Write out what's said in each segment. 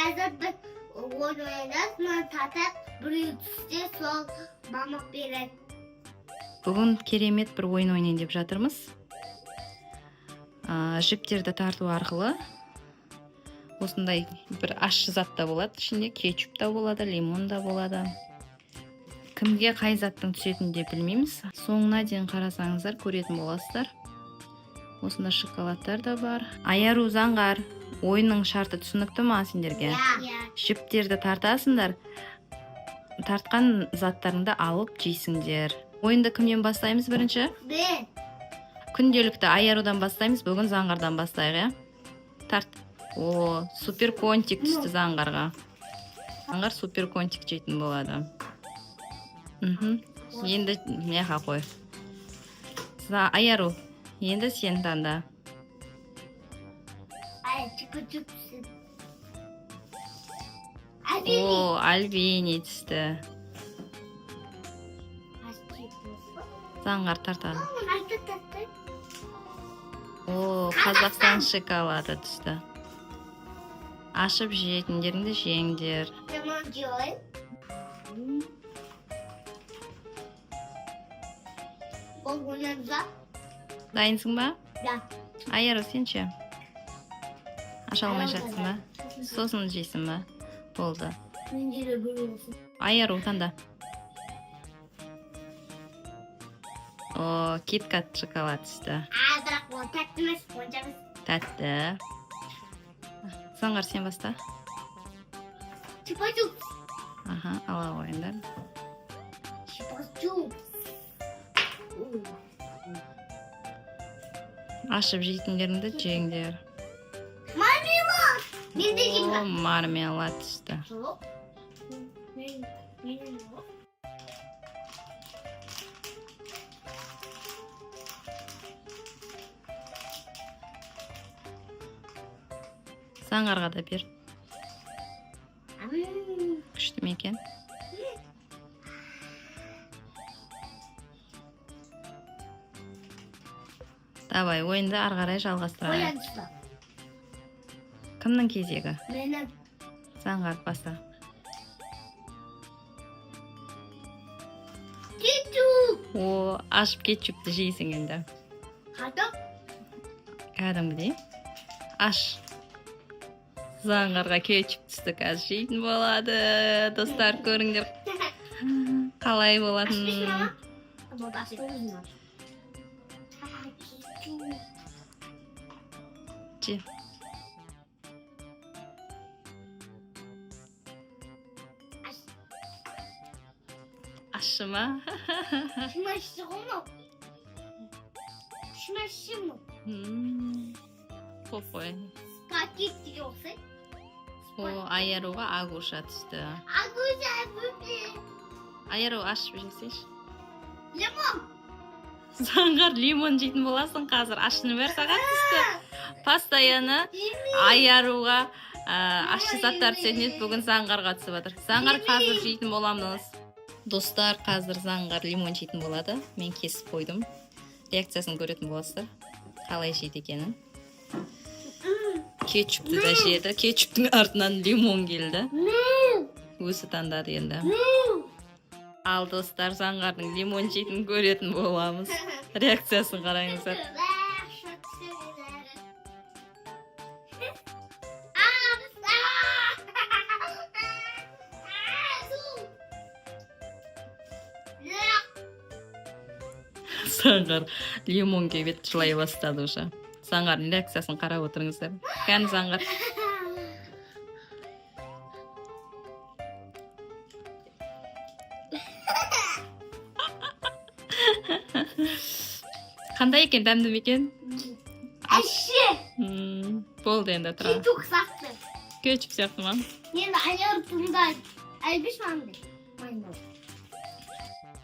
Қазір біз ойнаймыз, мына татып, біреу түссе сол мамық береді. Бүгін керемет бір ойын ойнайын деп жатырмыз. Жіптерді тарту арқылы осындай бір ащы зат та болады, ішінде кетчуп та болады, лимон да болады. Кімге қай заттың түсетінін де білмейміз. Соңына дейін қарасаңыздар, көретін боласыздар. Осында шоколадтар да бар. Айару, Заңғар, ойынның шарты түсінікті ма сендерге? Жіптерді тартасыңдар, тартқан заттарыңды алып жейсіңдер. Ойынды кімнен бастаймыз бірінші? Мен. Күнделікті Айарудан бастаймыз, бүгін Заңғардан бастайық, иә? Тарт. О, супер контик түсті Заңғарға. Заңғар супер контик жейтін болады. Енді меха қой. Айару, енді сен таңда. О, Альбини түсті. Заңғар тартады. О, Қазақстан шоколады түсті. Ашып жейтіндеріңді жеңдер. Дайынсың ба? Да. Айару, сен ше? Аша алмай жатсың ба? Сосын жейсің ба? Болды. Айару, таңда. О, киткат шоколад түсті. Бірақ ол тәтті емес, онша емес. Тәтті. Заңғар, сен баста. Чупа-чупс. Аха, ала қойыңдар. Чупа-чупс. Ашып жейтіндеріңді жеңдер. Мармелад. Мен де жеймін. О, мармелад түсті. Заңғарға да бер. Күшті ме екен? Давай, ойынды ары қарай жалғастырайық. Кімнің кезегі? Менің. Заңғар баса. Кетчуп. О, ашып кетчупты жейсің енді. Картоп. Кәдімгідей. Аш. Заңғарға кетчуп түсті, қазір жейтін болады. Достар, көріңдер. Қалай болатын? Же. Ашы ма? Шымашы ғымы. Шымашы мұ. Қоқой. Пакетті жоқсы. О, Айаруға агуша түсті. Агуша бүкті. Айару, ашып жесеш. Лимон. Заңғар, лимон жейтін боласың қазір. Ашыны бер сағат түсті. Постоянно Айаруға ашты заттар түсетін, бүгін Заңғарға түсіп жатыр. Заңғар қазір жейтін боламыз. Достар, қазір Заңғар лимон жейтін болады. Мен кесіп қойдым. Реакциясын көретін боласыздар. Қалай жейді екенін. Кетчупты да жеді. Кетчуптың артынан лимон келді. Өзі таңдады енді. Ал достар, Заңғардың лимон жейтін көретін боламыз. Реакциясын қараңыздар. Заңғар лимон кебет жылай бастады уже. Заңғардың реакциясын қарап отырыңыздар. Кәні Заңғар. Қандай екен, дәмді ме екен? Әші. Болды енді тұра. Кетчуп сияқты. Кетчуп сияқты ма? Енді Айар тұңдайды. Әлбіш маңды.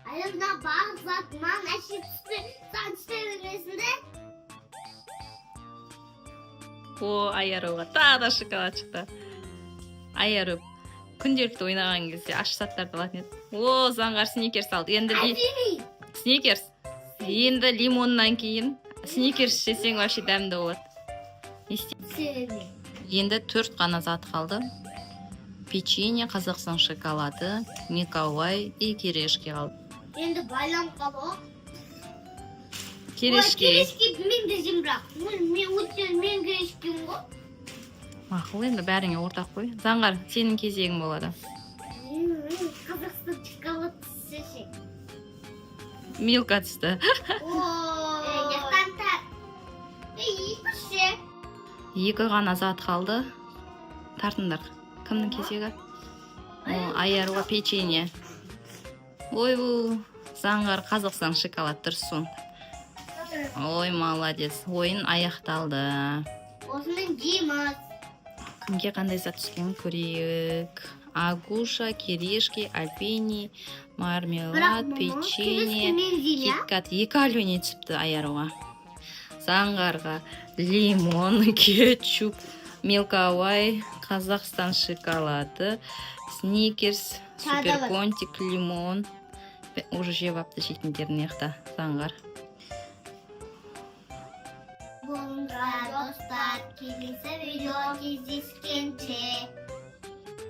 Айарда бар зат маң әші түсті. Сан түсті өресінде. О, Айаруға тағы да шоколад шықты. Айару күнделікті ойнаған кезде аш заттарды алатын еді. О, Заңғар сникерс алды. Енді сникерс. Енді лимоннан кейін сникерс жесең вообще дәмді болады. Енді 4 қана зат қалды. печенье, Қазақстан шоколады, Микауай и Керешке қалды. Енді байланып қалып. Керешке. Керешке мен де жеймін бірақ. Мен керешкем ғой. Мақұл, енді бәріңе ортақ қой. Заңғар, сенің кезегің болады. Қазақстан шоколадысы ше. Милка түсті. Яқанта. Ше. Екі ғана зат қалды. Тартыңдар. Кімнің кезегі? Аяруға печенье. Ой, Заңғар Қазақстан шоколад тұрсын. Ой, молодец. Ойын аяқталды. Осымен жейміз. Кімге қандай зат түскен көрейік. Агуша, Керешке, Альпини, мармелад, печенье, киткат. Екі альпини түсіпті Аяруға. Заңғарға лимон, кетчуп, Милкауай, Қазақстан шоколады, Сникерс, суперконтик, лимон. Уже жеп апты жейтіндерін еқта, Заңғар. Болыңдар достар, келесі видео кездескенше.